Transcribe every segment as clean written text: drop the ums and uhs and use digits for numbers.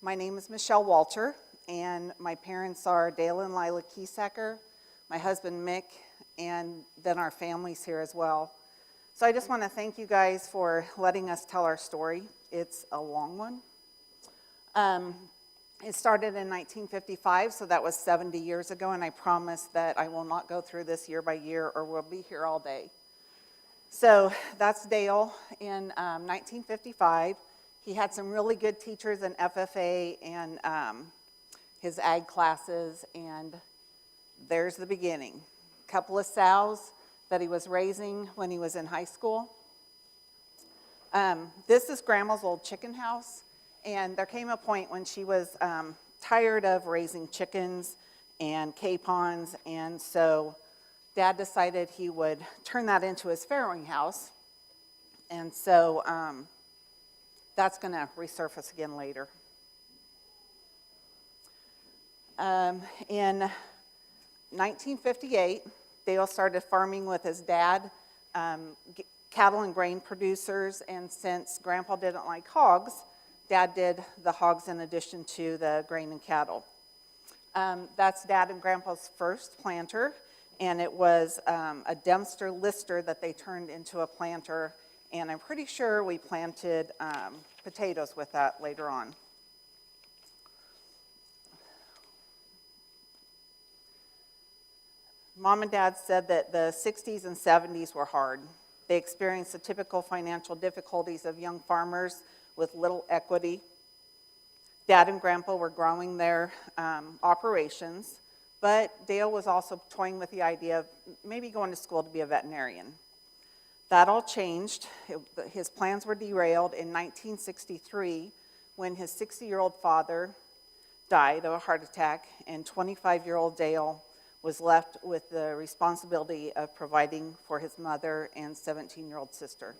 My name is Michele Walter, and my parents are Dale and Lila Keesecker, my husband Mick, and then our families here as well. So I just want to thank you guys for letting us tell our story. It's a long one. It started in 1955, so that was 70 years ago, and I promise that I will not go through this year by year or we'll be here all day. So that's Dale in 1955. He had some really good teachers in FFA and his ag classes, and there's the beginning. A couple of sows that he was raising when he was in high school. This is Grandma's old chicken house, and there came a point when she was tired of raising chickens and capons, and so Dad decided he would turn that into his farrowing house, and so that's going to resurface again later. In 1958, Dale started farming with his dad, cattle and grain producers, and since Grandpa didn't like hogs, Dad did the hogs in addition to the grain and cattle. That's Dad and Grandpa's first planter, and it was a Dempster Lister that they turned into a planter, and I'm pretty sure we planted potatoes with that later on. Mom and Dad said that the 60s and 70s were hard. They experienced the typical financial difficulties of young farmers with little equity. Dad and Grandpa were growing their operations, but Dale was also toying with the idea of maybe going to school to be a veterinarian. That all changed. His plans were derailed in 1963 when his 60-year-old father died of a heart attack, and 25-year-old Dale was left with the responsibility of providing for his mother and 17-year-old sister.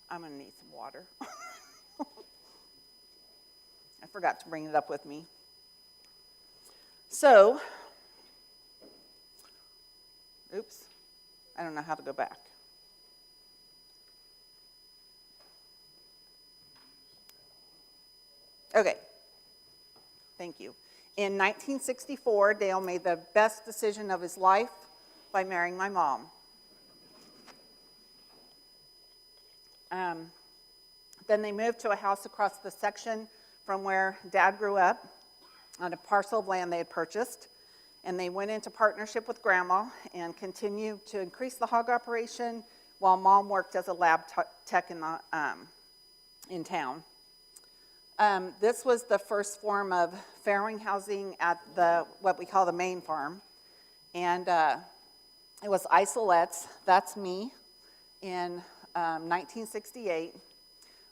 I'm going to need some water. I forgot to bring it up with me. So, oops, I don't know how to go back. Okay, thank you. In 1964, Dale made the best decision of his life by marrying my mom. Then they moved to a house across the section from where Dad grew up on a parcel of land they had purchased, and they went into partnership with Grandma and continued to increase the hog operation while Mom worked as a lab tech in town. This was the first form of farrowing housing at what we call the main farm, and it was isolettes. That's me. In 1968,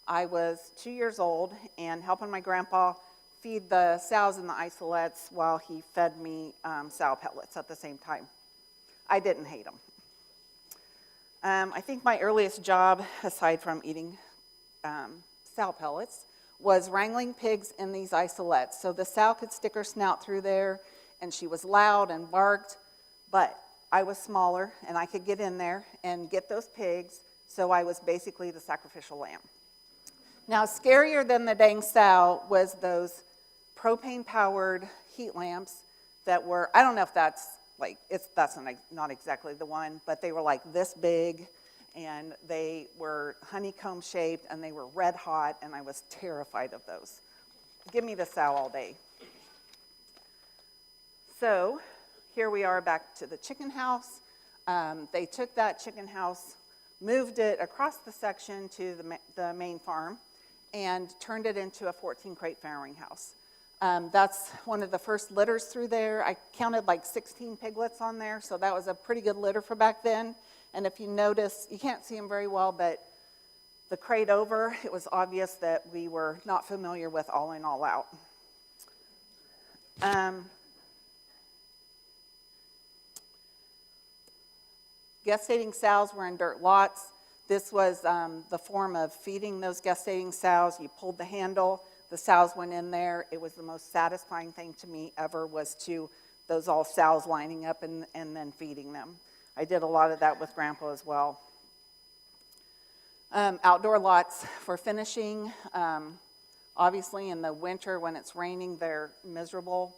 I was 2 years old and helping my grandpa feed the sows in the isolettes while he fed me sow pellets at the same time. I didn't hate them. I think my earliest job, aside from eating sow pellets, was wrangling pigs in these isolettes. So the sow could stick her snout through there, and she was loud and barked, but I was smaller, and I could get in there and get those pigs, so I was basically the sacrificial lamb. Now, scarier than the dang sow was those propane-powered heat lamps that were, I don't know if that's not exactly the one, but they were like this big, and they were honeycomb shaped, and they were red hot, and I was terrified of those. Give me the sow all day. So here we are back to the chicken house. They took that chicken house, moved it across the section to the main farm, and turned it into a 14-crate farrowing house. That's one of the first litters through there. I counted like 16 piglets on there, so that was a pretty good litter for back then. And if you notice, you can't see them very well, but the crate over, it was obvious that we were not familiar with all in, all out. Gestating sows were in dirt lots. This was the form of feeding those gestating sows. You pulled the handle, the sows went in there. It was the most satisfying thing to me ever, was to those all sows lining up and then feeding them. I did a lot of that with Grandpa as well. Outdoor lots for finishing Obviously, in the winter when it's raining, they're miserable.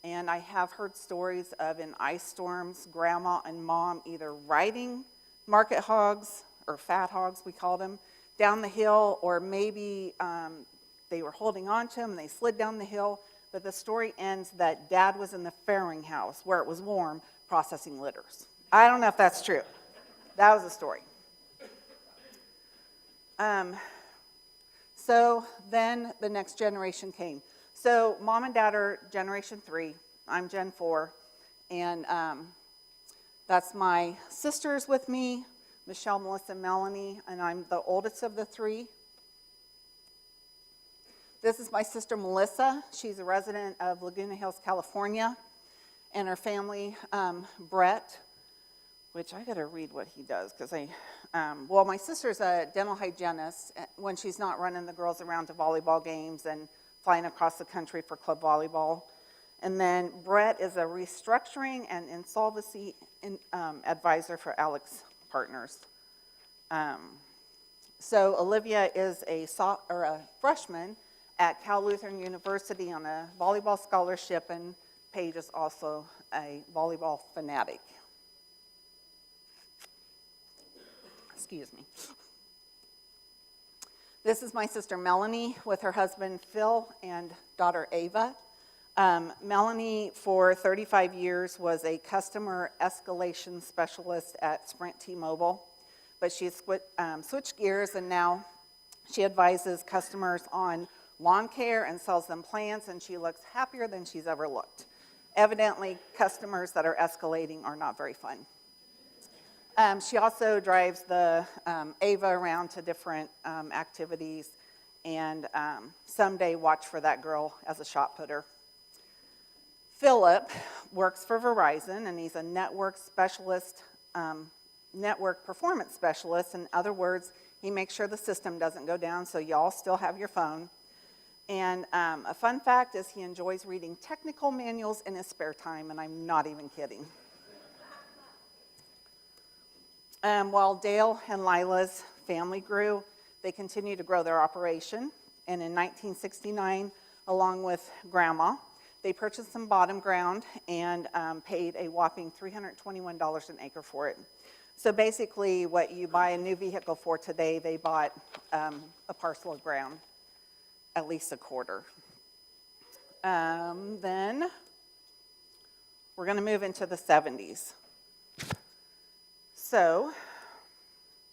And I have heard stories of in ice storms, grandma and mom either riding market hogs, or fat hogs we called them, down the hill, or maybe they were holding on to them and they slid down the hill. But the story ends that Dad was in the farrowing house where it was warm processing litters. I don't know if that's true. That was the story. So then the next generation came. So Mom and Dad are generation 3. I'm Gen 4. And that's my sisters with me, Michele, Melissa, Melanie, and I'm the oldest of the 3. This is my sister Melissa. She's a resident of Laguna Hills, California. And her family, Brett, which I gotta read what he does, because well, my sister's a dental hygienist when she's not running the girls around to volleyball games and flying across the country for club volleyball. And then Brett is a restructuring and insolvency advisor for Alex Partners. So Olivia is a freshman at Cal Lutheran University on a volleyball scholarship, and Paige is also a volleyball fanatic. Excuse me. This is my sister Melanie with her husband Phil and daughter Ava. Melanie, for 35 years, was a customer escalation specialist at Sprint T-Mobile, but she's switched gears, and now she advises customers on lawn care and sells them plants, and she looks happier than she's ever looked. Evidently, customers that are escalating are not very fun. She also drives the Ava around to different activities, and someday watch for that girl as a shot putter. Philip works for Verizon, and he's a network specialist, network performance specialist. In other words, he makes sure the system doesn't go down so y'all still have your phone. And a fun fact is he enjoys reading technical manuals in his spare time, and I'm not even kidding. While Dale and Lila's family grew, they continued to grow their operation. And in 1969, along with Grandma, they purchased some bottom ground and paid a whopping $321 an acre for it. So basically, what you buy a new vehicle for today, they bought a parcel of ground, at least a quarter. Then we're going to move into the 70s. So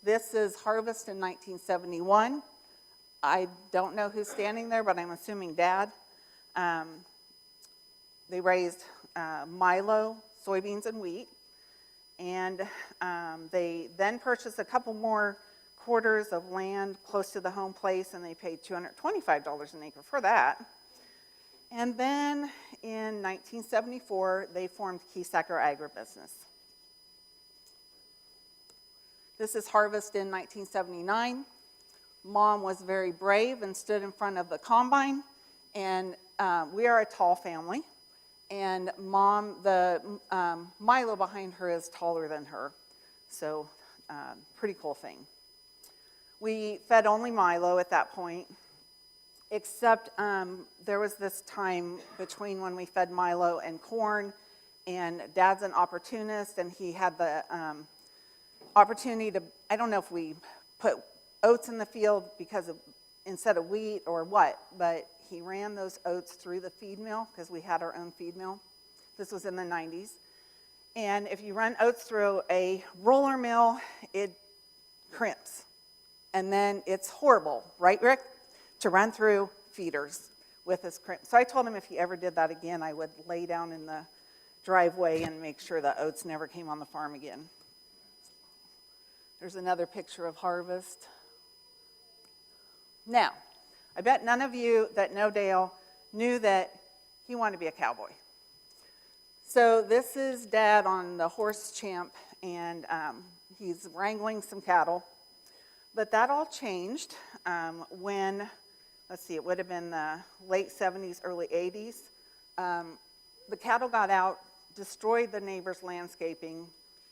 this is harvest in 1971. I don't know who's standing there, but I'm assuming Dad. They raised milo, soybeans, and wheat. And they then purchased a couple more quarters of land close to the home place, and they paid $225 an acre for that. And then in 1974, they formed Keesecker Agribusiness. This is harvest in 1979. Mom was very brave and stood in front of the combine, and we are a tall family. And Mom, the Milo behind her is taller than her, so pretty cool thing. We fed only Milo at that point, except there was this time between when we fed Milo and corn, and Dad's an opportunist, and he had the opportunity to, I don't know if we put oats in the field because of, instead of wheat or what, but he ran those oats through the feed mill because we had our own feed mill. This was in the 90s. And if you run oats through a roller mill, it crimps. And then it's horrible, right, Rick? To run through feeders with this crimp. So I told him if he ever did that again, I would lay down in the driveway and make sure the oats never came on the farm again. There's another picture of harvest. Now, I bet none of you that know Dale knew that he wanted to be a cowboy. So this is Dad on the horse Champ, and he's wrangling some cattle. But that all changed when, let's see, it would have been the late 70s, early 80s. The cattle got out, destroyed the neighbor's landscaping.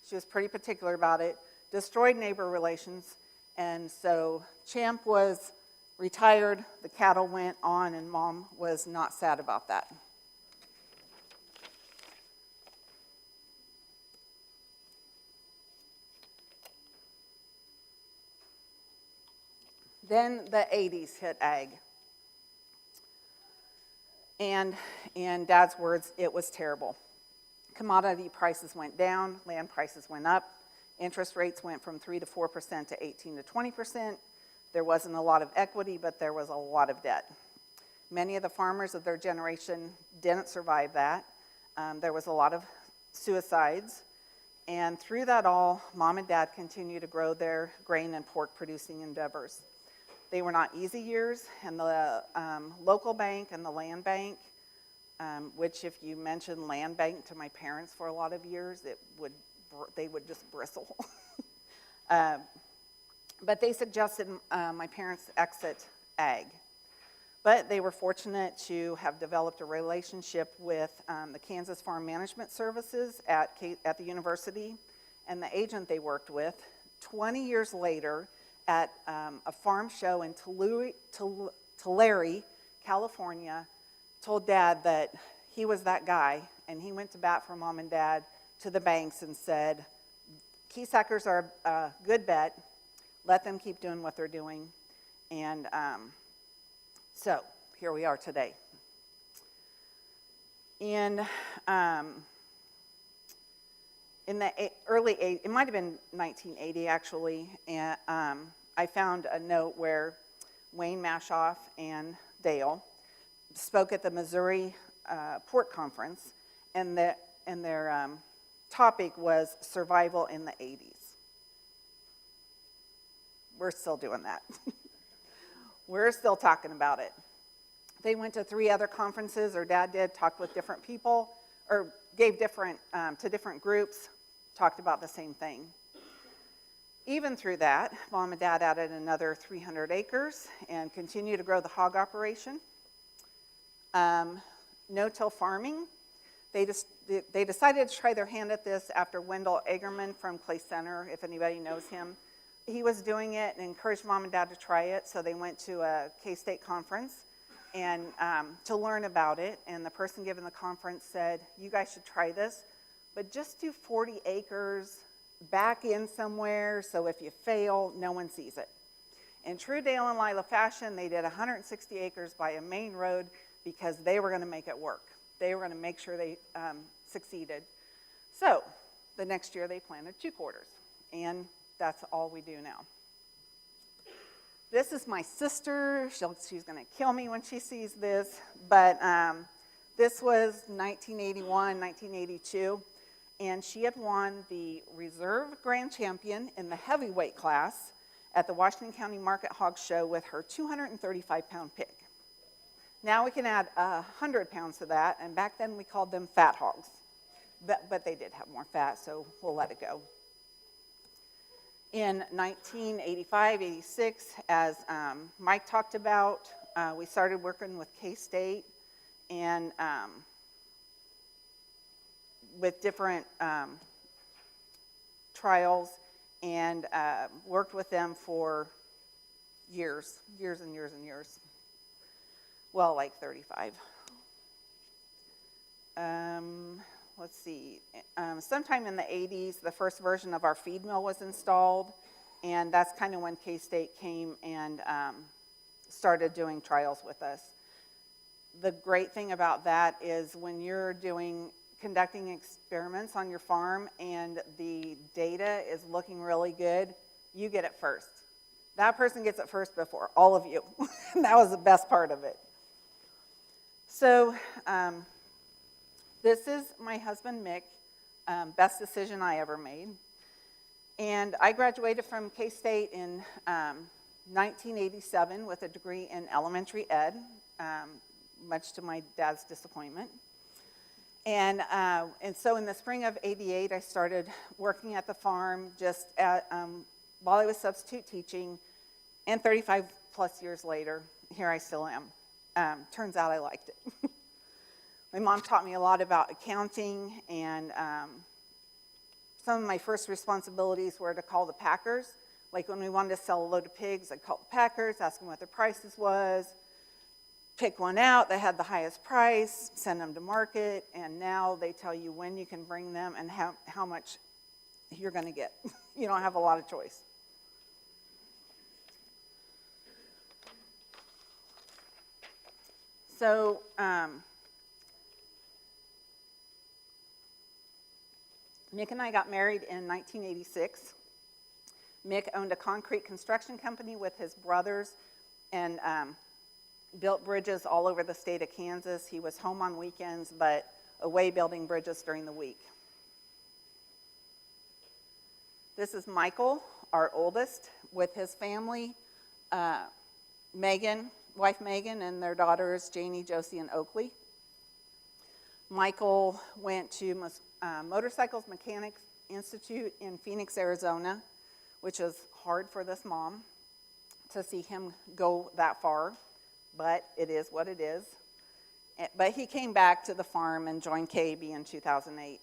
She was pretty particular about it. Destroyed neighbor relations, and so Champ was retired, the cattle went on, and Mom was not sad about that. Then the 80s hit ag. And in Dad's words, it was terrible. Commodity prices went down, land prices went up, interest rates went from 3 to 4% to 18 to 20%. There wasn't a lot of equity, but there was a lot of debt. Many of the farmers of their generation didn't survive that. There was a lot of suicides. And through that all, Mom and Dad continued to grow their grain and pork producing endeavors. They were not easy years, and the local bank and the land bank, which if you mention land bank to my parents for a lot of years, they would just bristle. But they suggested my parents exit ag. But they were fortunate to have developed a relationship with the Kansas Farm Management Services at the university, and the agent they worked with. 20 years later, at a farm show in Tulare, California, told Dad that he was that guy, and he went to bat for Mom and Dad to the banks and said, Keeseckers are a good bet. Let them keep doing what they're doing. And so here we are today. In the early, it might have been 1980 actually, and I found a note where Wayne Mashoff and Dale spoke at the Missouri Pork Conference, and their topic was survival in the 80s. We're still doing that. We're still talking about it. They went to 3 other conferences, or Dad did, talked with different people, or gave to different groups, talked about the same thing. Even through that, Mom and Dad added another 300 acres and continued to grow the hog operation. No-till farming. They decided to try their hand at this after Wendell Egerman from Clay Center, if anybody knows him. He was doing it and encouraged Mom and Dad to try it, so they went to a K-State conference and to learn about it. And the person giving the conference said, you guys should try this, but just do 40 acres back in somewhere, so if you fail, no one sees it. In true Dale and Lila fashion, they did 160 acres by a main road because they were going to make it work. They were going to make sure they succeeded. So the next year they planted 2 quarters, and that's all we do now. This is my sister. She's going to kill me when she sees this, but this was 1981, 1982. And she had won the reserve grand champion in the heavyweight class at the Washington County Market Hog Show with her 235-pound pig. Now we can add 100 pounds to that, and back then we called them fat hogs. But they did have more fat, so we'll let it go. In 1985, 86, as Mike talked about, we started working with K-State and with different trials, and worked with them for years and years and years. Well, like 35. Let's see. Sometime in the 80s, the first version of our feed mill was installed, and that's kind of when K-State came and started doing trials with us. The great thing about that is when you're conducting experiments on your farm and the data is looking really good, you get it first. That person gets it first before all of you. And that was the best part of it. So this is my husband, Mick, best decision I ever made. And I graduated from K-State in 1987 with a degree in elementary ed, much to my dad's disappointment. And so in the spring of '88, I started working at the farm just while I was substitute teaching, and 35 plus years later, here I still am. Turns out I liked it. My mom taught me a lot about accounting, and some of my first responsibilities were to call the packers Like when we wanted to sell a load of pigs, I'd call the packers, ask them what their prices was, pick one out that had the highest price, send them to market, and now they tell you when you can bring them and how much you're going to get. You don't have a lot of choice. So Mick and I got married in 1986. Mick owned a concrete construction company with his brothers and built bridges all over the state of Kansas. He was home on weekends, but away building bridges during the week. This is Michael, our oldest, with his family, wife Megan, and their daughters, Janie, Josie, and Oakley. Michael went to Motorcycles Mechanics Institute in Phoenix, Arizona, which is hard for this mom to see him go that far, but it is what it is. But he came back to the farm and joined KAB in 2008.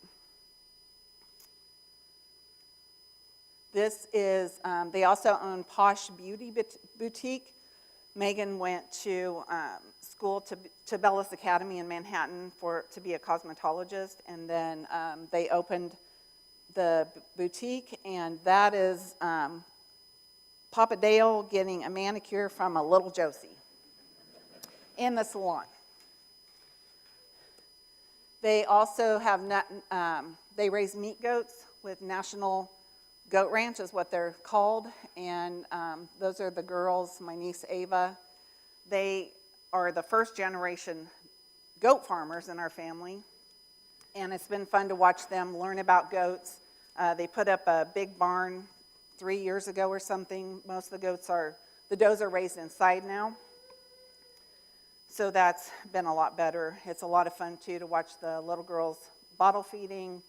This is, they also own Posh Beauty Boutique. Megan went to school to Bellis Academy in Manhattan to be a cosmetologist, and then they opened the boutique, and that is Papa Dale getting a manicure from a little Josie in the salon. They also have, they raise meat goats with National Goat Ranch is what they're called, and those are the girls, my niece Ava. They are the first generation goat farmers in our family, and it's been fun to watch them learn about goats. They put up a big barn 3 years ago or something. Most of the does are raised inside now, so that's been a lot better. It's a lot of fun too to watch the little girls bottle feeding.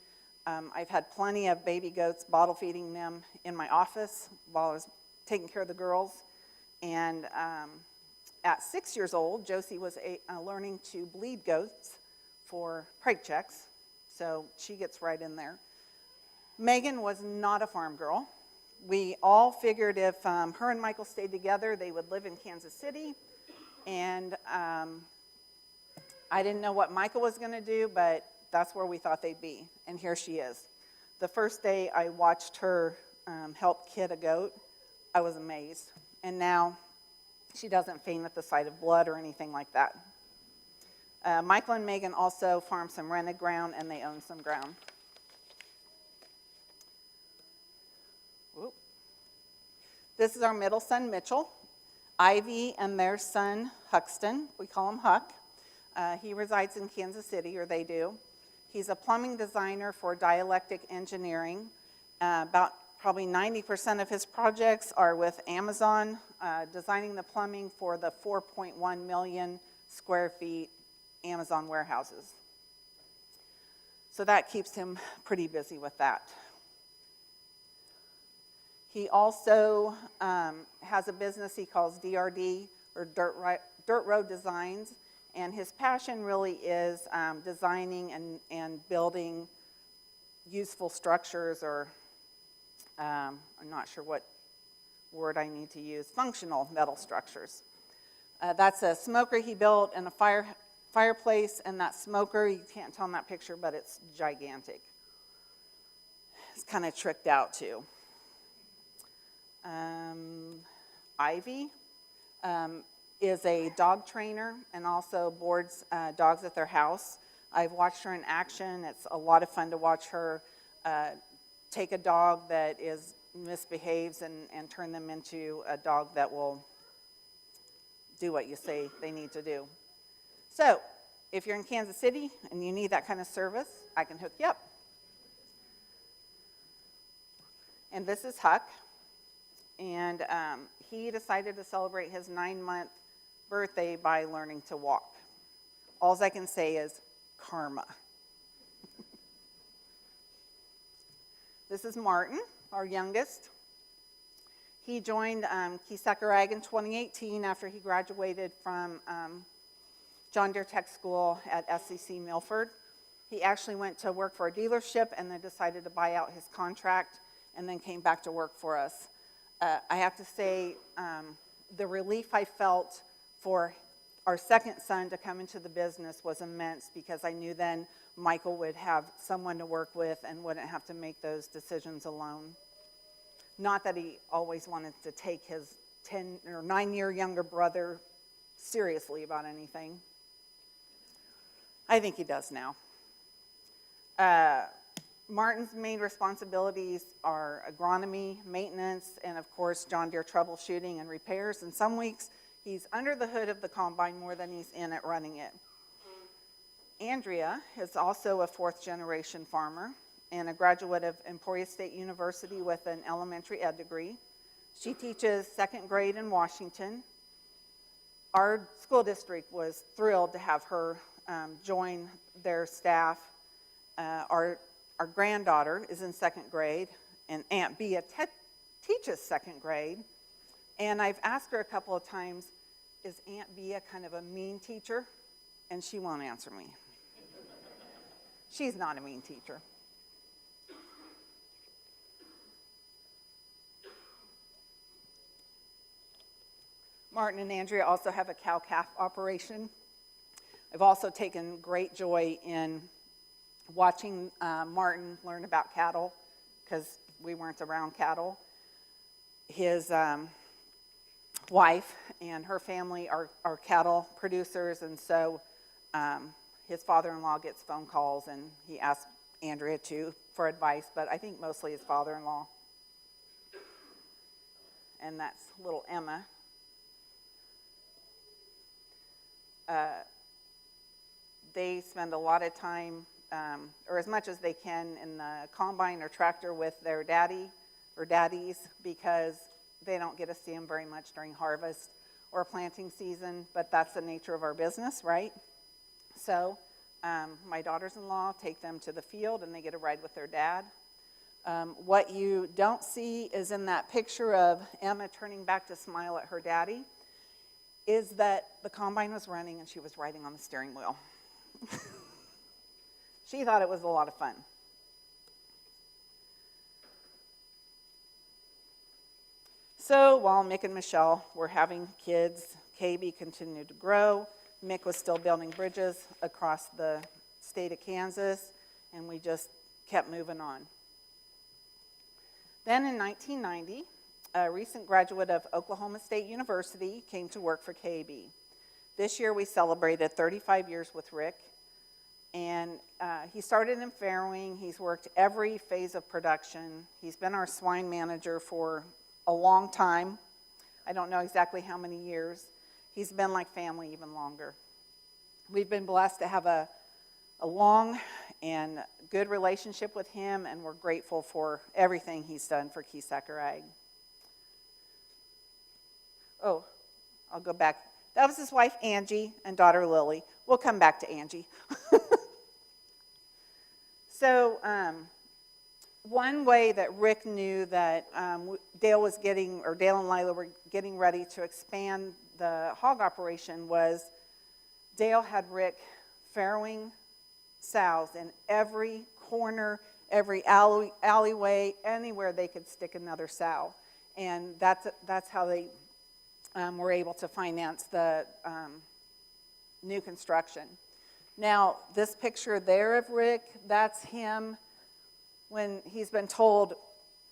I've had plenty of baby goats bottle feeding them in my office while I was taking care of the girls. And at 6 years old, Josie was learning to bleed goats for preg checks, so she gets right in there. Megan was not a farm girl. We all figured if her and Michael stayed together, they would live in Kansas City. And I didn't know what Michael was going to do, but that's where we thought they'd be, and here she is. The first day I watched her help kid a goat, I was amazed. And now she doesn't faint at the sight of blood or anything like that. Michael and Megan also farm some rented ground, and they own some ground. Whoop. This is our middle son, Mitchell. Ivy and their son, Huxton, we call him Huck. He resides in Kansas City, or they do. He's a plumbing designer for Dialectic Engineering. About probably 90% of his projects are with Amazon, designing the plumbing for the 4.1 million square feet Amazon warehouses. So that keeps him pretty busy with that. He also has a business he calls DRD, or Dirt Road Designs. And his passion really is designing and building useful structures, or I'm not sure what word I need to use, functional metal structures. That's a smoker he built and a fireplace, and that smoker, you can't tell in that picture, but it's gigantic. It's kind of tricked out too. Ivy. Is a dog trainer and also boards dogs at their house. I've watched her in action. It's a lot of fun to watch her take a dog that misbehaves and turn them into a dog that will do what you say they need to do. So, if you're in Kansas City and you need that kind of service, I can hook you up. And this is Huck. And he decided to celebrate his 9-month birthday by learning to walk. All I can say is karma. This is Martin, our youngest. He joined Keesecker Ag in 2018 after he graduated from John Deere Tech School at SCC Milford. He actually went to work for a dealership and then decided to buy out his contract and then came back to work for us. I have to say, the relief I felt for our second son to come into the business was immense, because I knew then Michael would have someone to work with and wouldn't have to make those decisions alone. Not that he always wanted to take his 10 or 9-year younger brother seriously about anything. I think he does now. Martin's main responsibilities are agronomy, maintenance, and of course John Deere troubleshooting and repairs. And some weeks he's under the hood of the combine more than he's in it running it. Andrea is also a 4th-generation farmer and a graduate of Emporia State University with an elementary ed degree. She teaches 2nd grade in Washington. Our school district was thrilled to have her join their staff. Our granddaughter is in 2nd grade, and Aunt Bea teaches 2nd grade. And I've asked her a couple of times, is Aunt Bea kind of a mean teacher? And she won't answer me. She's not a mean teacher. Martin and Andrea also have a cow-calf operation. I've also taken great joy in watching Martin learn about cattle, because we weren't around cattle. His wife and her family are cattle producers, and so his father-in-law gets phone calls, and he asks Andrea too for advice, but I think mostly his father-in-law. And that's little Emma. They spend a lot of time, or as much as they can, in the combine or tractor with their daddy or daddies, because they don't get to see them very much during harvest or planting season, but that's the nature of our business, right? So my daughters-in-law take them to the field, and they get a ride with their dad. What you don't see is in that picture of Emma turning back to smile at her daddy, is that the combine was running and she was riding on the steering wheel. She thought it was a lot of fun. So while Mick and Michele were having kids, KB continued to grow. Mick was still building bridges across the state of Kansas, and we just kept moving on. Then in 1990, a recent graduate of Oklahoma State University came to work for KB. This year we celebrated 35 years with Rick, and he started in farrowing. He's worked every phase of production. He's been our swine manager for a long time. I don't know exactly how many years. He's been like family even longer. We've been blessed to have a long and good relationship with him, and we're grateful for everything he's done for Keesecker Ag. Oh, I'll go back. That was his wife, Angie, and daughter, Lily. We'll come back to Angie. So one way that Rick knew that Dale and Lila were getting ready to expand the hog operation was Dale had Rick farrowing sows in every corner, every alleyway, anywhere they could stick another sow. And that's how they were able to finance the new construction. Now, this picture there of Rick, that's him when he's been told,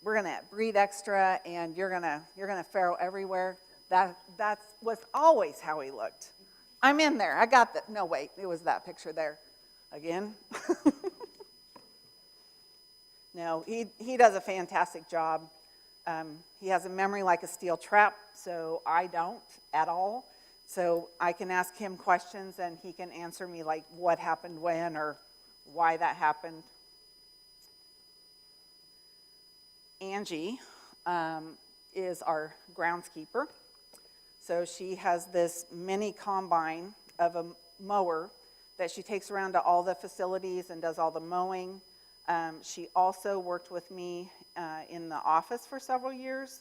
we're going to breed extra and you're going to farrow everywhere. That was always how he looked. I'm in there. I got that. No, wait, it was that picture there. Again. No, he does a fantastic job. He has a memory like a steel trap, so I don't at all. So I can ask him questions and he can answer me like what happened when or why that happened. Angie is our groundskeeper. So she has this mini combine of a mower that she takes around to all the facilities and does all the mowing. She also worked with me in the office for several years.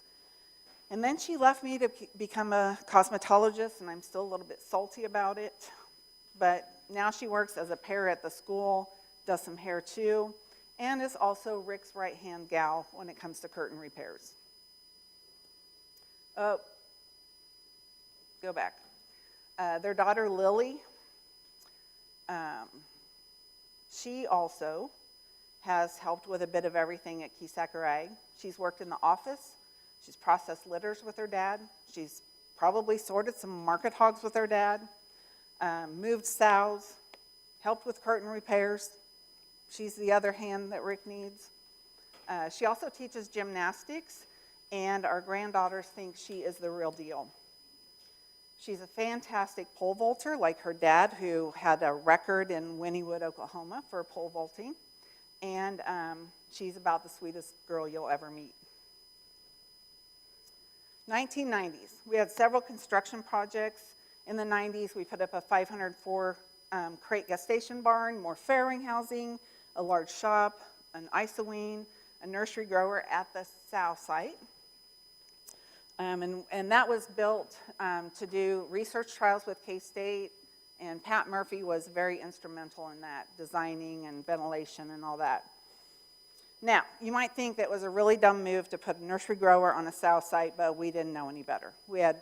And then she left me to become a cosmetologist, and I'm still a little bit salty about it. But now she works as a pair at the school, does some hair too, and is also Rick's right-hand gal when it comes to curtain repairs. Oh, go back. Their daughter, Lily, she also has helped with a bit of everything at Keesecker Ag. She's worked in the office. She's processed litters with her dad. She's probably sorted some market hogs with her dad, moved sows, helped with curtain repairs. She's the other hand that Rick needs. She also teaches gymnastics, and our granddaughters think she is the real deal. She's a fantastic pole vaulter, like her dad, who had a record in Wynnewood, Oklahoma for pole vaulting. And she's about the sweetest girl you'll ever meet. 1990s. We had several construction projects. In the 90s, we put up a 504 crate gestation barn, more farrowing housing, a large shop, an isoween, a nursery grower at the sow site. And that was built to do research trials with K-State, and Pat Murphy was very instrumental in that, designing and ventilation and all that. Now, you might think that was a really dumb move to put a nursery grower on a sow site, but we didn't know any better. We had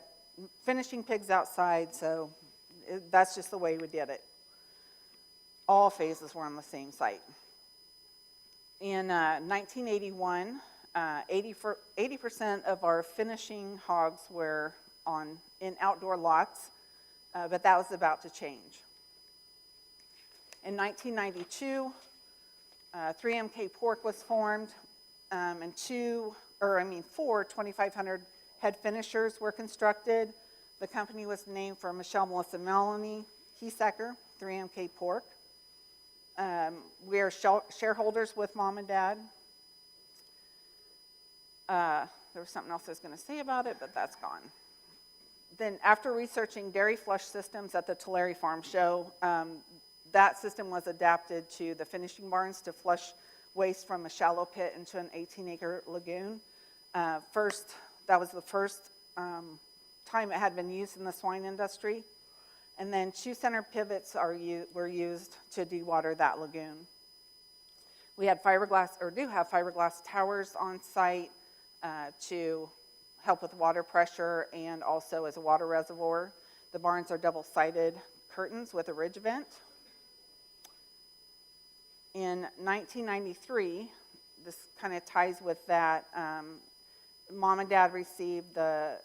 finishing pigs outside, so that's just the way we did it. All phases were on the same site. In 1981, 80% of our finishing hogs were in outdoor lots, but that was about to change. In 1992, 3MK Pork was formed, and 4 2,500 head finishers were constructed. The company was named for Michele, Melissa, Melanie Keesecker, 3MK Pork. We are shareholders with Mom and Dad. There was something else I was going to say about it, but that's gone. Then after researching dairy flush systems at the Tulare Farm Show, that system was adapted to the finishing barns to flush waste from a shallow pit into an 18-acre lagoon. That was the first time it had been used in the swine industry. And then 2 center pivots were used to dewater that lagoon. We had do have fiberglass towers on site to help with water pressure and also as a water reservoir. The barns are double-sided curtains with a ridge vent. In 1993, this kind of ties with that, Mom and Dad received the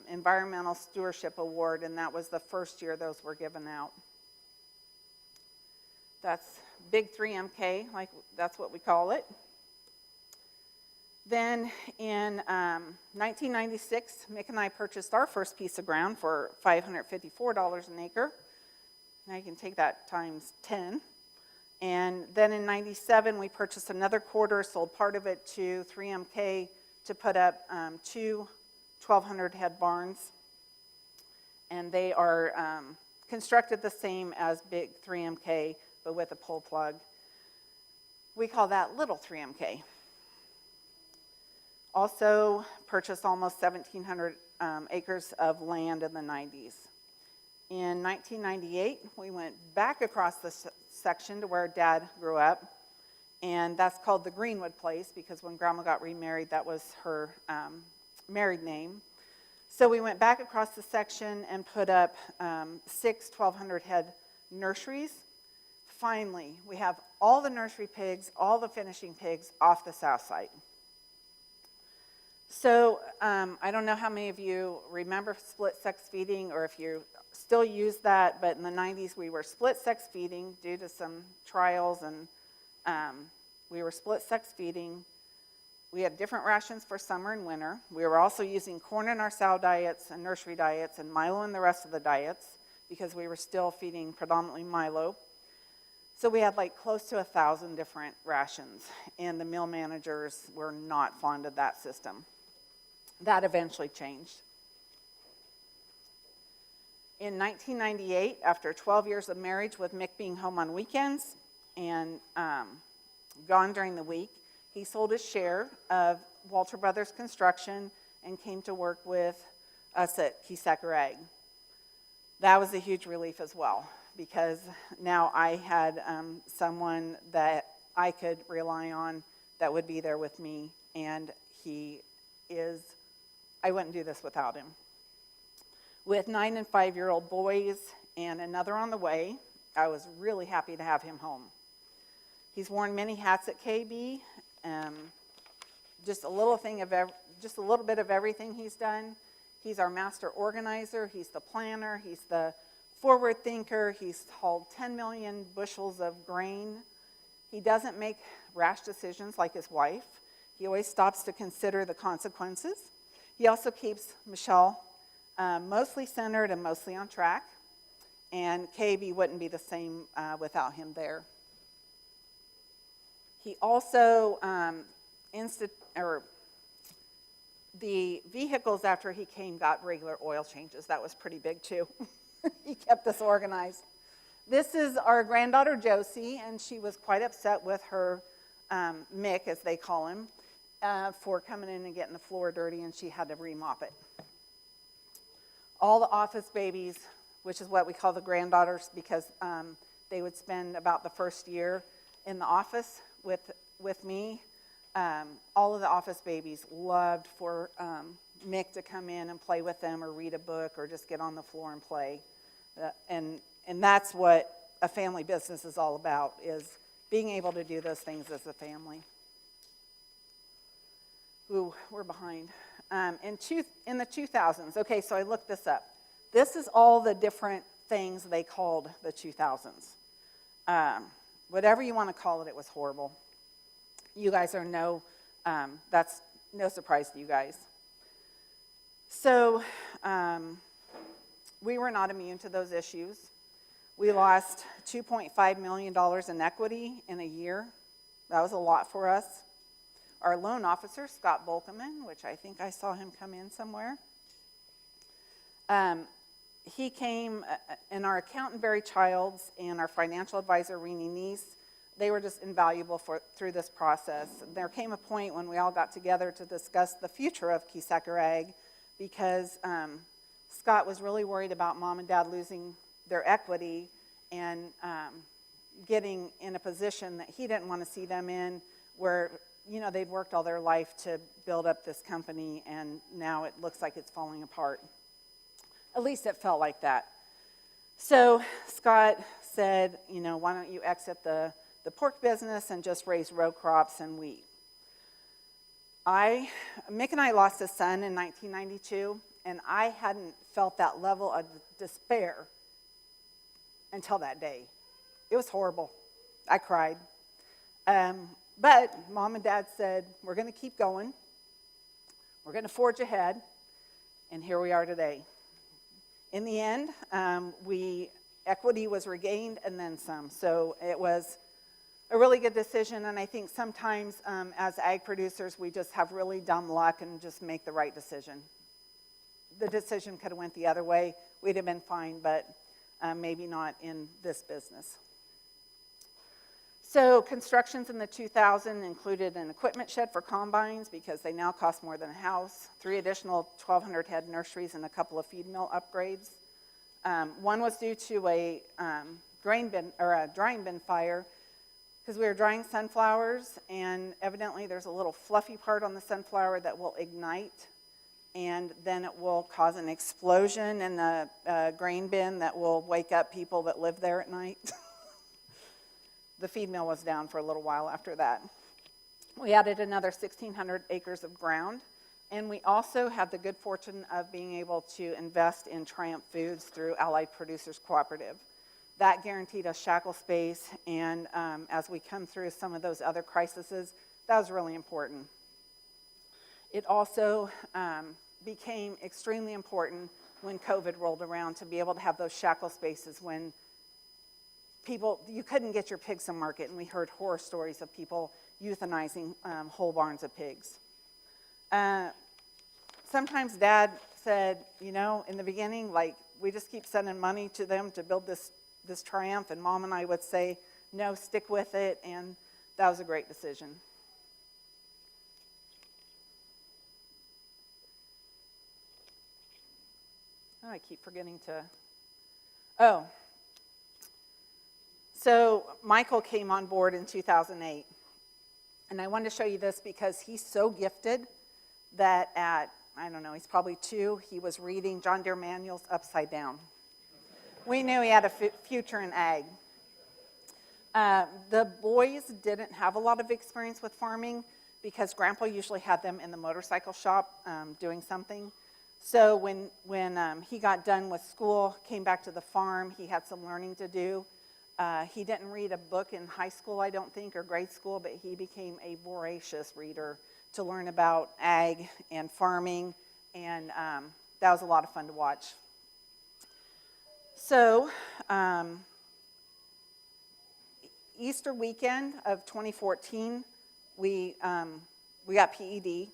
Environmental Stewardship Award, and that was the first year those were given out. That's Big 3MK, that's what we call it. Then in 1996, Mick and I purchased our first piece of ground for $554 an acre. Now you can take that times 10. And then in 97, we purchased another quarter, sold part of it to 3MK to put up 2 1,200 head barns. And they are constructed the same as Big 3MK, but with a pole plug. We call that Little 3MK. Also purchased almost 1,700 acres of land in the 90s. In 1998, we went back across the section to where Dad grew up, and that's called the Greenwood Place because when Grandma got remarried, that was her married name. So we went back across the section and put up 6 1,200 head nurseries. Finally, we have all the nursery pigs, all the finishing pigs off the south side. So I don't know how many of you remember split sex feeding or if you still use that, but in the 90s we were split sex feeding due to some trials, and we were split sex feeding. We had different rations for summer and winter. We were also using corn in our sow diets and nursery diets and Milo in the rest of the diets because we were still feeding predominantly Milo. So we had close to 1,000 different rations, and the mill managers were not fond of that system. That eventually changed. In 1998, after 12 years of marriage with Mick being home on weekends and gone during the week, he sold his share of Walter Brothers Construction and came to work with us at Keesecker Ag. That was a huge relief as well, because now I had someone that I could rely on that would be there with me, and he is, I wouldn't do this without him. With 9 and 5-year-old boys and another on the way, I was really happy to have him home. He's worn many hats at KB. Just a little bit of everything he's done. He's our master organizer. He's the planner. He's the forward thinker. He's hauled 10 million bushels of grain. He doesn't make rash decisions like his wife. He always stops to consider the consequences. He also keeps Michele mostly centered and mostly on track. And KB wouldn't be the same without him there. He also, the vehicles after he came got regular oil changes. That was pretty big too. He kept us organized. This is our granddaughter Josie, and she was quite upset with her Mick, as they call him, for coming in and getting the floor dirty, and she had to remop it. All the office babies, which is what we call the granddaughters, because they would spend about the first year in the office with me. All of the office babies loved for Mick to come in and play with them or read a book or just get on the floor and play. And that's what a family business is all about, is being able to do those things as a family. Ooh, we're behind. In the 2000s, okay, so I looked this up. This is all the different things they called the 2000s. Whatever you want to call it, it was horrible. You guys are that's no surprise to you guys. So we were not immune to those issues. We lost $2.5 million in equity in a year. That was a lot for us. Our loan officer, Scott Volkeman, which I think I saw him come in somewhere, he came, and our accountant, Barry Childs, and our financial advisor, Renee Neese, they were just invaluable through this process. There came a point when we all got together to discuss the future of Keesecker Ag, because Scott was really worried about Mom and Dad losing their equity and getting in a position that he didn't want to see them in, where they'd worked all their life to build up this company, and now it looks like it's falling apart. At least it felt like that. So Scott said, why don't you exit the pork business and just raise row crops and wheat? Mick and I lost a son in 1992, and I hadn't felt that level of despair until that day. It was horrible. I cried. But Mom and Dad said, we're going to keep going. We're going to forge ahead. And here we are today. In the end, equity was regained and then some. So it was a really good decision. And I think sometimes as ag producers, we just have really dumb luck and just make the right decision. The decision could have went the other way. We'd have been fine, but maybe not in this business. So constructions in the 2000 included an equipment shed for combines, because they now cost more than a house, 3 additional 1,200 head nurseries, and a couple of feed mill upgrades. One was due to a drying bin fire, because we were drying sunflowers, and evidently there's a little fluffy part on the sunflower that will ignite, and then it will cause an explosion in the grain bin that will wake up people that live there at night. The feed mill was down for a little while after that. We added another 1,600 acres of ground, and we also had the good fortune of being able to invest in Triumph Foods through Allied Producers Cooperative. That guaranteed us shackle space, and as we come through some of those other crises, that was really important. It also became extremely important when COVID rolled around, to be able to have those shackle spaces when you couldn't get your pigs to market, and we heard horror stories of people euthanizing whole barns of pigs. Sometimes Dad said, in the beginning, we just keep sending money to them to build this Triumph, and Mom and I would say, no, stick with it, and that was a great decision. Oh, I keep forgetting to, So Michael came on board in 2008, and I wanted to show you this because he's so gifted that at I don't know, he's probably 2, he was reading John Deere manuals upside down. We knew he had a future in ag. The boys didn't have a lot of experience with farming because Grandpa usually had them in the motorcycle shop doing something. So when he got done with school, came back to the farm, he had some learning to do. He didn't read a book in high school, I don't think, or grade school, but he became a voracious reader to learn about ag and farming, and that was a lot of fun to watch. So, Easter weekend of 2014, we got PED.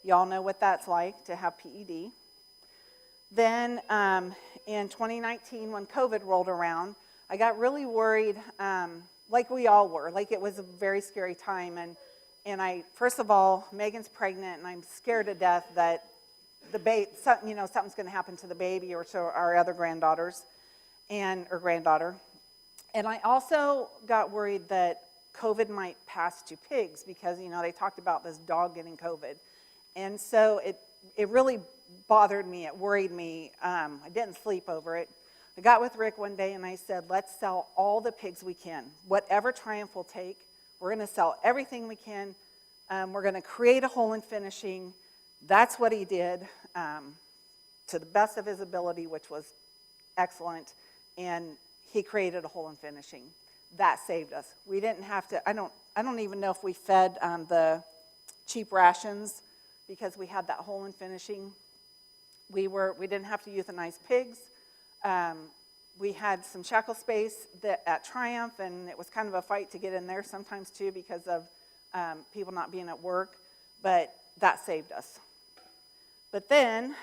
Y'all know what that's like to have PED. Then in 2019, when COVID rolled around, I got really worried, like we all were. Like, it was a very scary time. And I, first of all, Megan's pregnant, and I'm scared to death that something's going to happen to the baby or to our other granddaughters or granddaughter. And I also got worried that COVID might pass to pigs because, they talked about this dog getting COVID. And so it really bothered me. It worried me. I didn't sleep over it. I got with Rick one day and I said, let's sell all the pigs we can. Whatever Triumph will take, we're going to sell everything we can. We're going to create a hole in finishing. That's what he did to the best of his ability, which was excellent. And he created a hole in finishing. That saved us. We didn't have to, I don't even know if we fed the cheap rations because we had that hole in finishing. We didn't have to euthanize pigs. We had some shackle space at Triumph, and it was kind of a fight to get in there sometimes too because of people not being at work, but that saved us. But then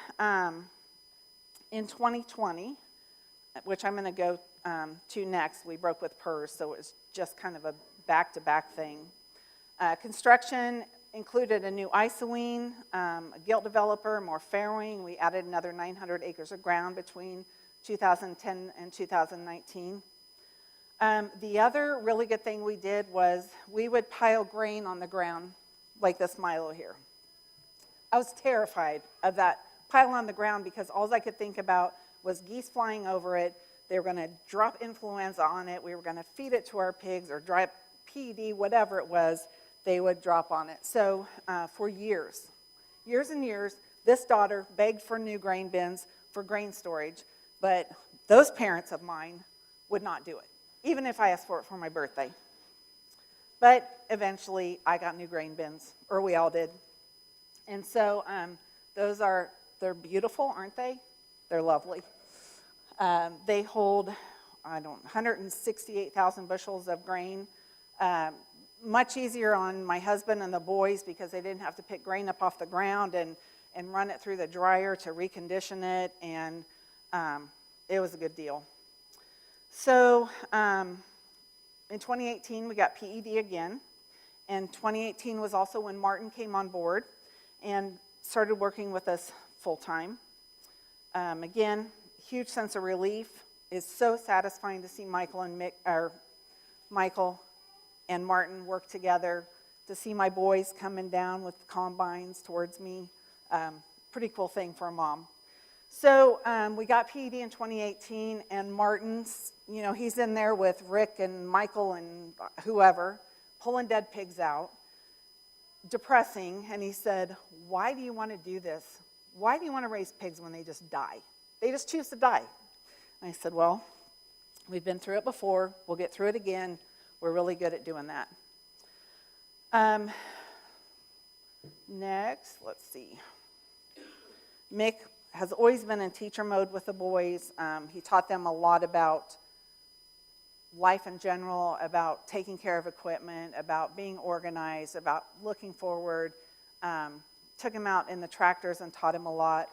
in 2020, which I'm going to go to next, we broke with PERS, so it was just kind of a back-to-back thing. Construction included a new isowine, a gilt developer, more farrowing. We added another 900 acres of ground between 2010 and 2019. The other really good thing we did was we would pile grain on the ground like this Milo here. I was terrified of that pile on the ground because all I could think about was geese flying over it. They were going to drop influenza on it. We were going to feed it to our pigs or drop PED, whatever it was, they would drop on it. So for years and years, this daughter begged for new grain bins for grain storage, but those parents of mine would not do it, even if I asked for it for my birthday. But eventually, I got new grain bins, or we all did. And so they're beautiful, aren't they? They're lovely. They hold, 168,000 bushels of grain. Much easier on my husband and the boys because they didn't have to pick grain up off the ground and run it through the dryer to recondition it, and it was a good deal. So in 2018, we got PED again, and 2018 was also when Martin came on board and started working with us full-time. Again, huge sense of relief. It's so satisfying to see Michael and Martin work together, to see my boys coming down with combines towards me. Pretty cool thing for a mom. So we got PED in 2018, and Martin's, he's in there with Rick and Michael and whoever, pulling dead pigs out. Depressing, and he said, why do you want to do this? Why do you want to raise pigs when they just die? They just choose to die. And I said, well, we've been through it before. We'll get through it again. We're really good at doing that. Next, let's see. Mick has always been in teacher mode with the boys. He taught them a lot about life in general, about taking care of equipment, about being organized, about looking forward. Took him out in the tractors and taught him a lot.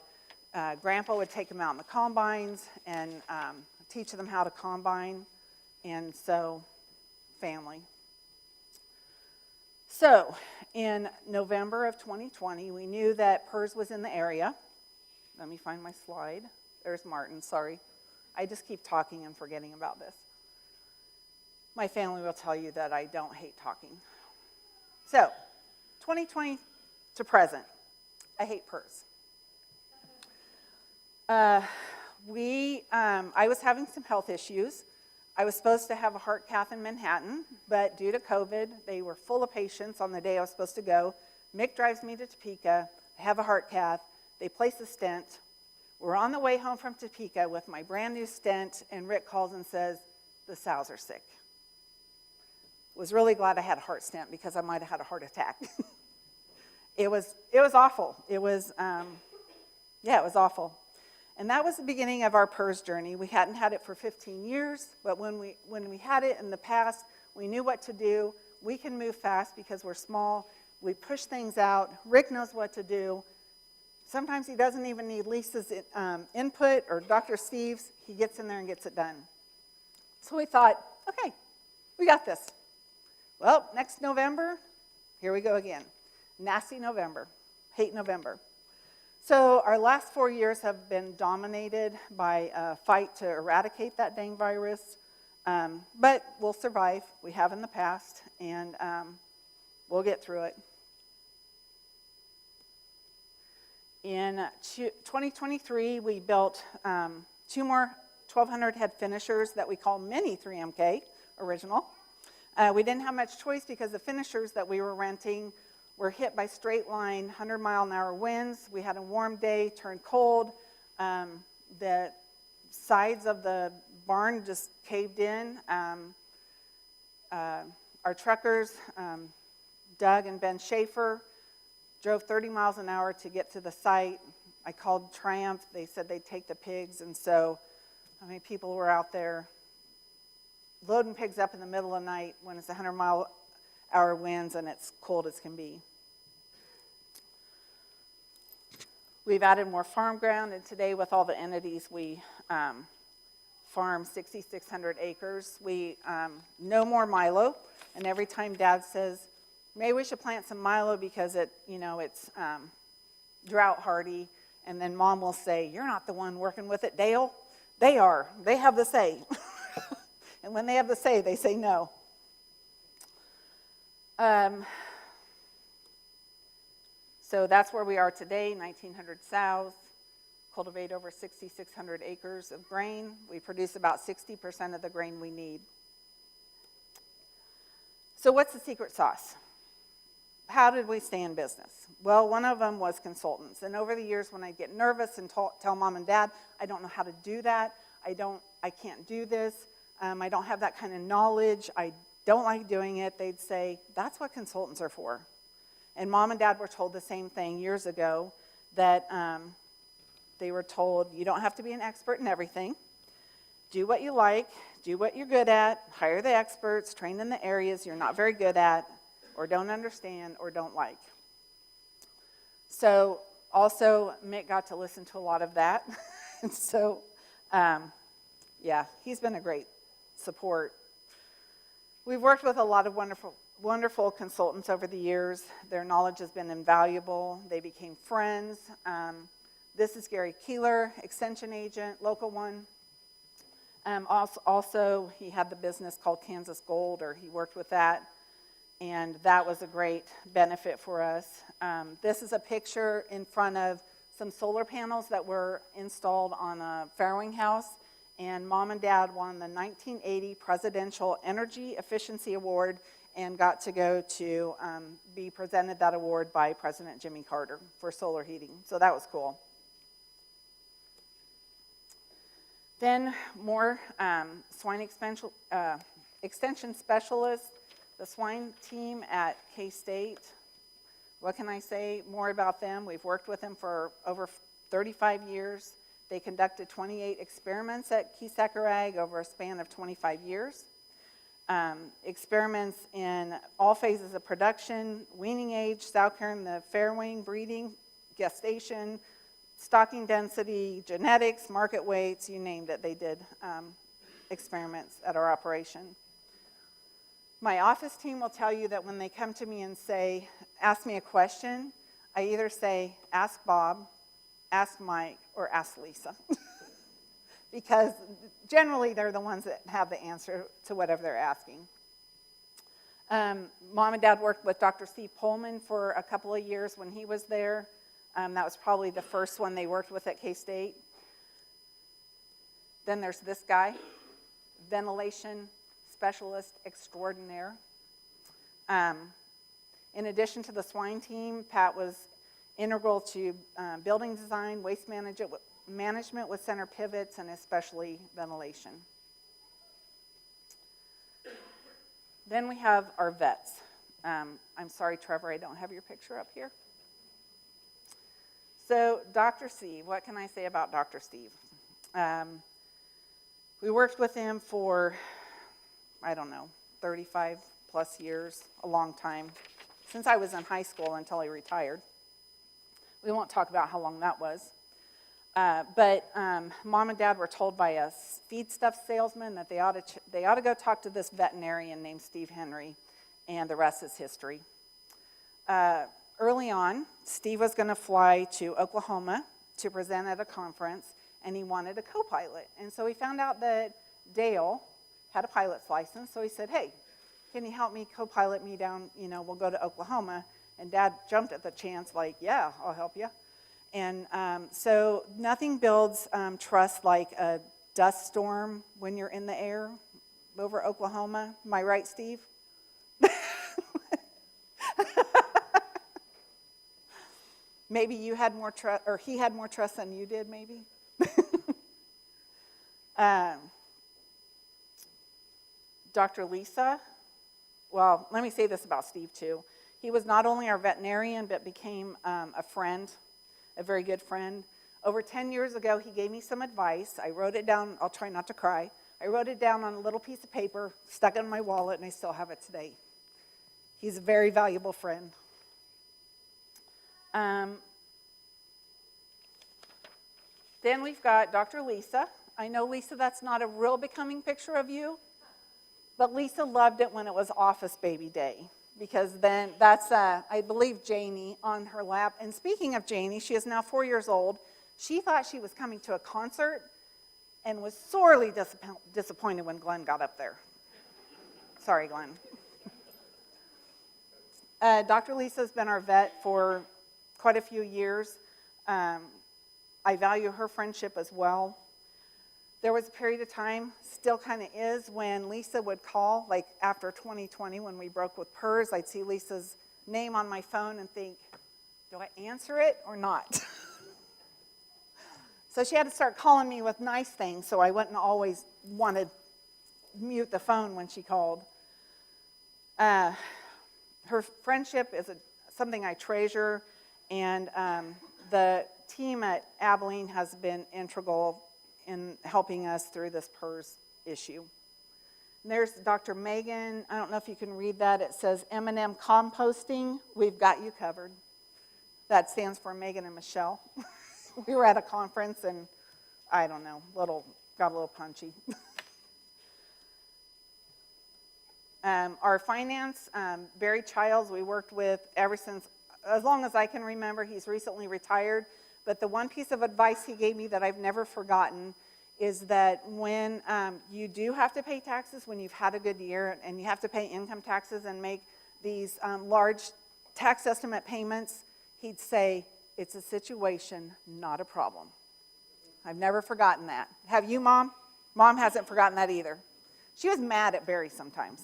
Grandpa would take him out in the combines and teach them how to combine. And so, family. So, in November of 2020, we knew that PERS was in the area. Let me find my slide. There's Martin, sorry. I just keep talking and forgetting about this. My family will tell you that I don't hate talking. So, 2020 to present, I hate PERS. I was having some health issues. I was supposed to have a heart cath in Manhattan, but due to COVID, they were full of patients on the day I was supposed to go. Mick drives me to Topeka. I have a heart cath. They place a stent. We're on the way home from Topeka with my brand new stent, and Rick calls and says, the sows are sick. Was really glad I had a heart stent because I might have had a heart attack. It was awful. It was awful. And that was the beginning of our PERS journey. We hadn't had it for 15 years, but when we had it in the past, we knew what to do. We can move fast because we're small. We push things out. Rick knows what to do. Sometimes he doesn't even need Lisa's input or Dr. Steve's. He gets in there and gets it done. So we thought, okay, we got this. Well, next November, here we go again. Nasty November. Hate November. So our last 4 years have been dominated by a fight to eradicate that dang virus, but we'll survive. We have in the past, and we'll get through it. In 2023, we built 2 more 1,200 head finishers that we call mini 3MK original. We didn't have much choice because the finishers that we were renting were hit by straight line 100-mile-an-hour winds. We had a warm day, turned cold. The sides of the barn just caved in. Our truckers, Doug and Ben Schaefer, drove 30 miles an hour to get to the site. I called Triumph. They said they'd take the pigs, and so how many people were out there loading pigs up in the middle of the night when it's 100-mile-an-hour winds and it's cold as can be. We've added more farm ground, and today with all the entities, we farm 6,600 acres. We no more Milo, and every time Dad says, maybe we should plant some Milo because it's drought hardy, and then Mom will say, you're not the one working with it, Dale. They are. They have the say. And when they have the say, they say no. So that's where we are today, 1,900 sows, cultivate over 6,600 acres of grain. We produce about 60% of the grain we need. So what's the secret sauce? How did we stay in business? Well, one of them was consultants. And over the years, when I get nervous and tell Mom and Dad, I don't know how to do that, I can't do this, I don't have that kind of knowledge, I don't like doing it, they'd say, that's what consultants are for. And Mom and Dad were told the same thing years ago, that they were told, you don't have to be an expert in everything. Do what you like, do what you're good at, hire the experts, train in the areas you're not very good at, or don't understand, or don't like. So also, Mick got to listen to a lot of that. And so, he's been a great support. We've worked with a lot of wonderful consultants over the years. Their knowledge has been invaluable. They became friends. This is Gary Keeler, extension agent, local one. Also, he had the business called Kansas Gold, or he worked with that, and that was a great benefit for us. This is a picture in front of some solar panels that were installed on a farrowing house, and Mom and Dad won the 1980 Presidential Energy Efficiency Award and got to go to be presented that award by President Jimmy Carter for solar heating. So that was cool. Then more swine extension specialists, the swine team at K-State. What can I say more about them? We've worked with them for over 35 years. They conducted 28 experiments at Keesecker Ag over a span of 25 years. Experiments in all phases of production, weaning age, sow care in the farrowing, breeding, gestation, stocking density, genetics, market weights, you named it, they did experiments at our operation. My office team will tell you that when they come to me and say, ask me a question, I either say, ask Bob, ask Mike, or ask Lisa. Because generally they're the ones that have the answer to whatever they're asking. Mom and Dad worked with Dr. Steve Pullman for a couple of years when he was there. That was probably the first one they worked with at K-State. Then there's this guy, ventilation specialist extraordinaire. In addition to the swine team, Pat was integral to building design, waste management with center pivots, and especially ventilation. Then we have our vets. I'm sorry, Trevor, I don't have your picture up here. So Dr. Steve, what can I say about Dr. Steve? We worked with him for, 35 plus years, a long time, since I was in high school until he retired. We won't talk about how long that was. But Mom and Dad were told by a feedstuff salesman that they ought to go talk to this veterinarian named Steve Henry, and the rest is history. Early on, Steve was going to fly to Oklahoma to present at a conference, and he wanted a co-pilot. And so he found out that Dale had a pilot's license, so he said, hey, can you help me co-pilot me down, we'll go to Oklahoma. And Dad jumped at the chance like, yeah, I'll help you. And so nothing builds trust like a dust storm when you're in the air over Oklahoma. Am I right, Steve? Maybe you had more trust, or he had more trust than you did, maybe. Dr. Lisa, well, let me say this about Steve, too. He was not only our veterinarian, but became a friend, a very good friend. Over 10 years ago, he gave me some advice. I wrote it down. I'll try not to cry. I wrote it down on a little piece of paper, stuck it in my wallet, and I still have it today. He's a very valuable friend. Then we've got Dr. Lisa. I know, Lisa, that's not a real becoming picture of you, but Lisa loved it when it was office baby day, because then that's, I believe, Janie on her lap. And speaking of Janie, she is now 4 years old. She thought she was coming to a concert and was sorely disappointed when Glenn got up there. Sorry, Glenn. Dr. Lisa's been our vet for quite a few years. I value her friendship as well. There was a period of time, still kind of is, when Lisa would call, like after 2020 when we broke with PERS, I'd see Lisa's name on my phone and think, do I answer it or not? So she had to start calling me with nice things, so I wouldn't always want to mute the phone when she called. Her friendship is something I treasure, and the team at Abilene has been integral in helping us through this PERS issue. And there's Dr. Megan. I don't know if you can read that. It says M&M Composting. We've got you covered. That stands for Megan and Michele. We were at a conference, and I don't know, got a little punchy. Our finance, Barry Childs, we worked with ever since, as long as I can remember. He's recently retired. But the one piece of advice he gave me that I've never forgotten is that when you do have to pay taxes, when you've had a good year and you have to pay income taxes and make these large tax estimate payments, he'd say, it's a situation, not a problem. I've never forgotten that. Have you, Mom? Mom hasn't forgotten that either. She was mad at Barry sometimes.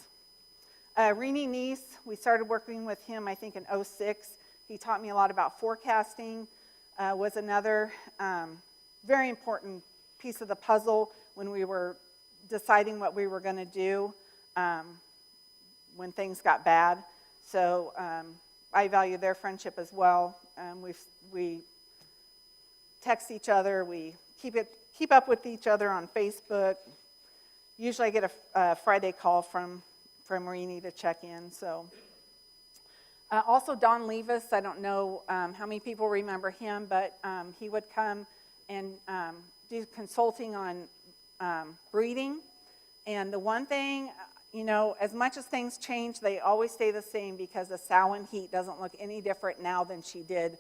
Renee Neese, we started working with him, I think, in 2006. He taught me a lot about forecasting. Was another very important piece of the puzzle when we were deciding what we were going to do when things got bad. So I value their friendship as well. We text each other. We keep up with each other on Facebook. Usually I get a Friday call from Renee to check in. So. Also, Don Levis, I don't know how many people remember him, but he would come and do consulting on breeding. And the one thing, as much as things change, they always stay the same, because the sow in heat doesn't look any different now than she did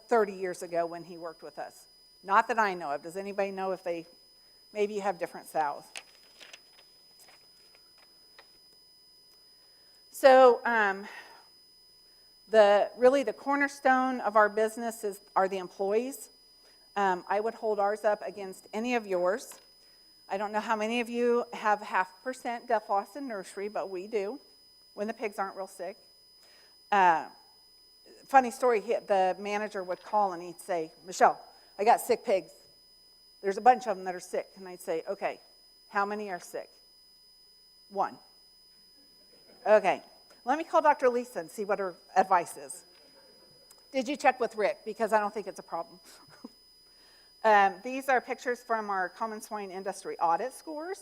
30 years ago when he worked with us. Not that I know of. Does anybody know if maybe you have different sows? So really the cornerstone of our business are the employees. I would hold ours up against any of yours. I don't know how many of you have 0.5% death loss in nursery, but we do, when the pigs aren't real sick. Funny story, the manager would call and he'd say, Michele, I got sick pigs. There's a bunch of them that are sick. And I'd say, okay, how many are sick? 1. Okay, let me call Dr. Lisa and see what her advice is. Did you check with Rick? Because I don't think it's a problem. These are pictures from our common swine industry audit scores.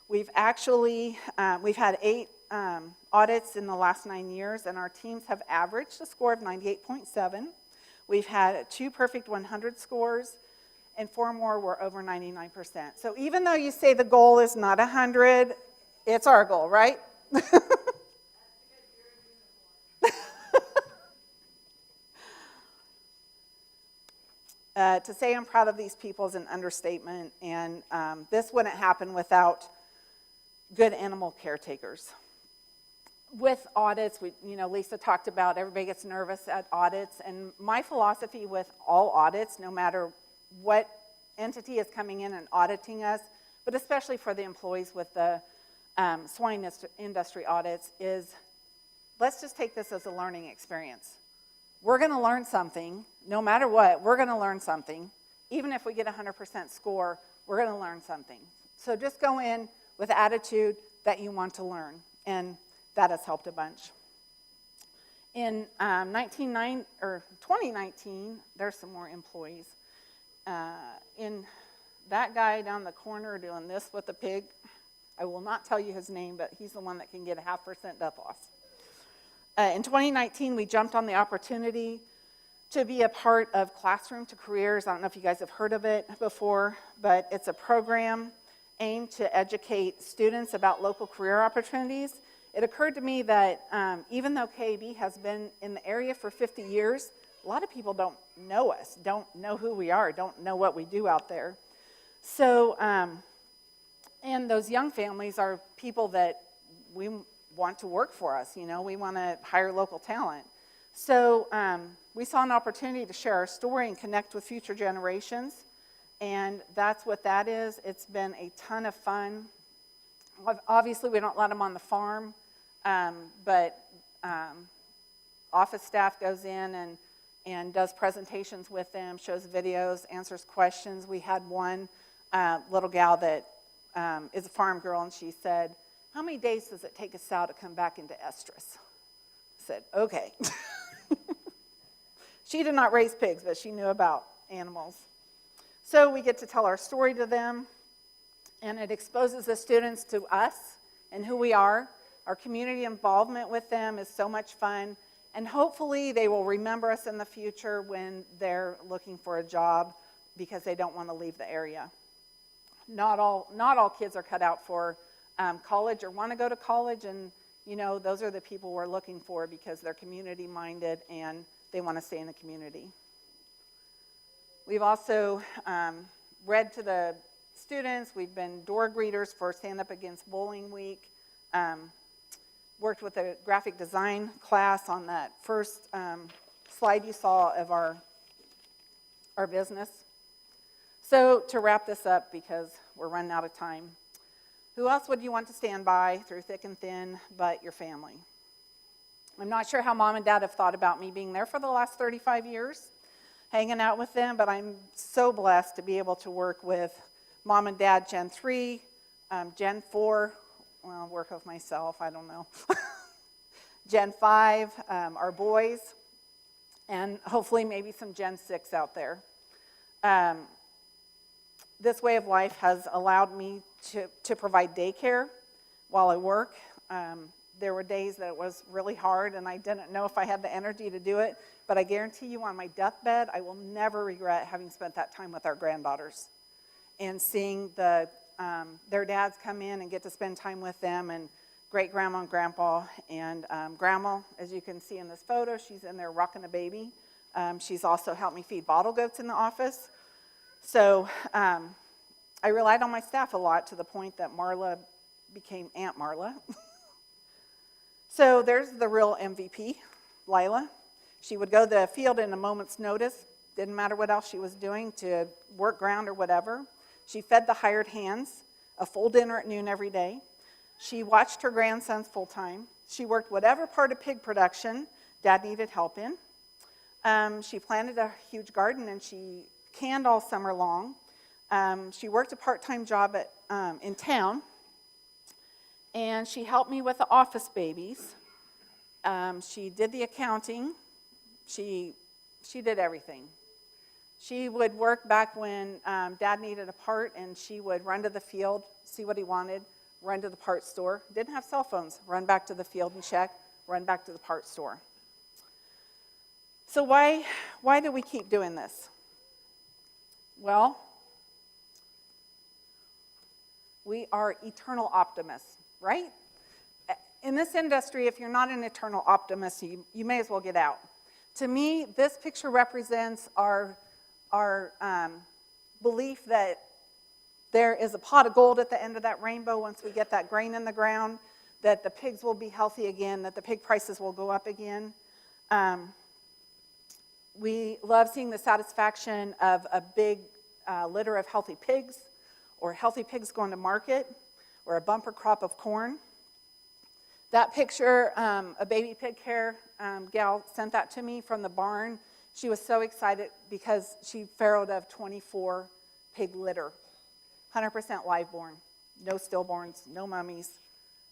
We've actually, we've had 8 audits in the last 9 years, and our teams have averaged a score of 98.7. We've had 2 perfect 100 scores, and 4 more were over 99%. So even though you say the goal is not 100, it's our goal, right? To say I'm proud of these people is an understatement, and this wouldn't happen without good animal caretakers. With audits, Lisa talked about everybody gets nervous at audits, and my philosophy with all audits, no matter what entity is coming in and auditing us, but especially for the employees with the swine industry audits, is let's just take this as a learning experience. We're going to learn something, no matter what, we're going to learn something. Even if we get a 100% score, we're going to learn something. So just go in with the attitude that you want to learn, and that has helped a bunch. In 2019, there's some more employees. In that guy down the corner doing this with the pig, I will not tell you his name, but he's the one that can get a 0.5% death loss. In 2019, we jumped on the opportunity to be a part of Classroom to Careers. I don't know if you guys have heard of it before, but it's a program aimed to educate students about local career opportunities. It occurred to me that even though KAB has been in the area for 50 years, a lot of people don't know us, don't know who we are, don't know what we do out there. So, and those young families are people that we want to work for us, we want to hire local talent. So we saw an opportunity to share our story and connect with future generations, and that's what that is. It's been a ton of fun. Obviously, we don't let them on the farm, but office staff goes in and does presentations with them, shows videos, answers questions. We had one little gal that is a farm girl, and she said, how many days does it take a sow to come back into estrus? I said, okay. She did not raise pigs, but she knew about animals. So we get to tell our story to them, and it exposes the students to us and who we are. Our community involvement with them is so much fun, and hopefully they will remember us in the future when they're looking for a job because they don't want to leave the area. Not all kids are cut out for college or want to go to college, and those are the people we're looking for because they're community minded and they want to stay in the community. We've also read to the students. We've been door greeters for Stand Up Against Bullying Week. Worked with a graphic design class on that first slide you saw of our business. So to wrap this up, because we're running out of time, who else would you want to stand by through thick and thin but your family? I'm not sure how Mom and Dad have thought about me being there for the last 35 years, hanging out with them, but I'm so blessed to be able to work with Mom and Dad Gen 3, Gen 4, well, I'll work with myself, I don't know, Gen 5, our boys, and hopefully maybe some Gen 6 out there. This way of life has allowed me to provide daycare while I work. There were days that it was really hard and I didn't know if I had the energy to do it, but I guarantee you on my deathbed, I will never regret having spent that time with our granddaughters and seeing their dads come in and get to spend time with them, and great grandma and grandpa. And grandma, as you can see in this photo, she's in there rocking a baby. She's also helped me feed bottle goats in the office. So I relied on my staff a lot to the point that Marla became Aunt Marla. So there's the real MVP, Lila. She would go to the field in a moment's notice, Didn't matter what else she was doing to work ground or whatever. She fed the hired hands, a full dinner at noon every day. She watched her grandsons full time. She worked whatever part of pig production Dad needed help in. She planted a huge garden and she canned all summer long. She worked a part-time job in town, and she helped me with the office babies. She did the accounting. She did everything. She would work back when Dad needed a part, and she would run to the field, see what he wanted, run to the parts store. Didn't have cell phones. Run back to the field and check, run back to the parts store. So why do we keep doing this? Well, we are eternal optimists, right? In this industry, if you're not an eternal optimist, you may as well get out. To me, this picture represents our belief that there is a pot of gold at the end of that rainbow once we get that grain in the ground, that the pigs will be healthy again, that the pig prices will go up again. We love seeing the satisfaction of a big litter of healthy pigs, or healthy pigs going to market, or a bumper crop of corn. That picture, a baby pig care gal sent that to me from the barn. She was so excited because she farrowed of 24 pig litter, 100% live born, no stillborns, no mummies.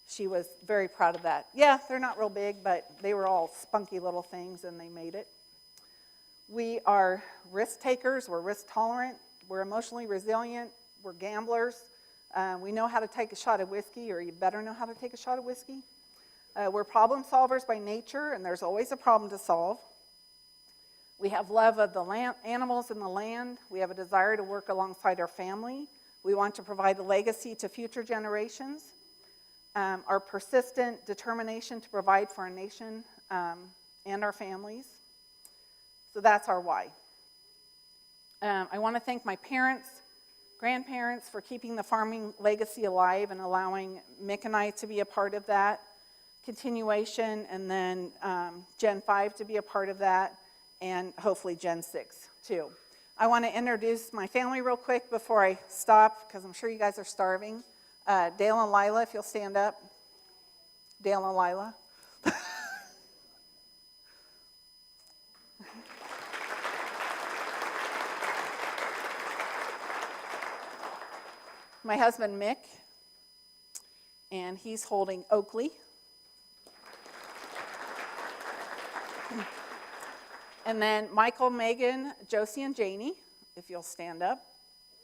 She was very proud of that. Yeah, they're not real big, but they were all spunky little things, and they made it. We are risk takers, we're risk tolerant, we're emotionally resilient, we're gamblers. We know how to take a shot of whiskey, or you better know how to take a shot of whiskey. We're problem solvers by nature, and there's always a problem to solve. We have love of the animals and the land. We have a desire to work alongside our family. We want to provide a legacy to future generations. Our persistent determination to provide for our nation and our families. So that's our why. I want to thank my parents, grandparents for keeping the farming legacy alive and allowing Mick and I to be a part of that continuation, and then Gen 5 to be a part of that, and hopefully Gen 6 too. I want to introduce my family real quick before I stop, because I'm sure you guys are starving. Dale and Lila, if you'll stand up. Dale and Lila. My husband, Mick, and he's holding Oakley. And then Michael, Megan, Josie, and Janie, if you'll stand up.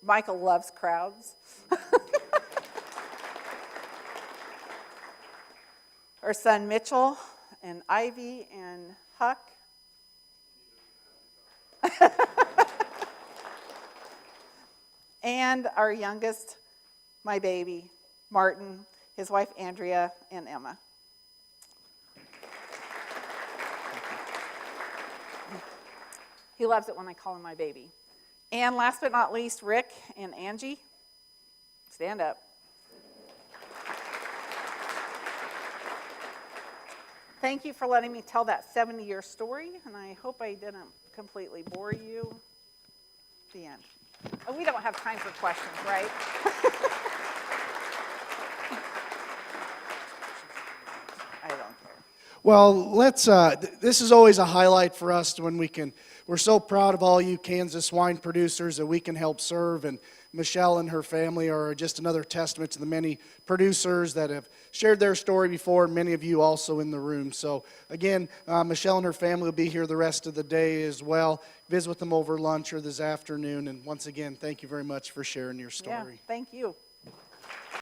Michael loves crowds. Our son, Mitchell, and Ivy, and Huck. And our youngest, my baby, Martin, his wife, Andrea, and Emma. He loves it when I call him my baby. And last but not least, Rick and Angie. Stand up. Thank you for letting me tell that 70-year story, and I hope I didn't completely bore you. The end. Oh, we don't have time for questions, right? I don't care. Well, let's. This is always a highlight for us when we can. We're so proud of all you Kansas swine producers that we can help serve, and Michele and her family are just another testament to the many producers that have shared their story before, and many of you also in the room. So again, Michele and her family will be here the rest of the day as well. Visit with them over lunch or this afternoon, and once again, thank you very much for sharing your story. Yeah, thank you.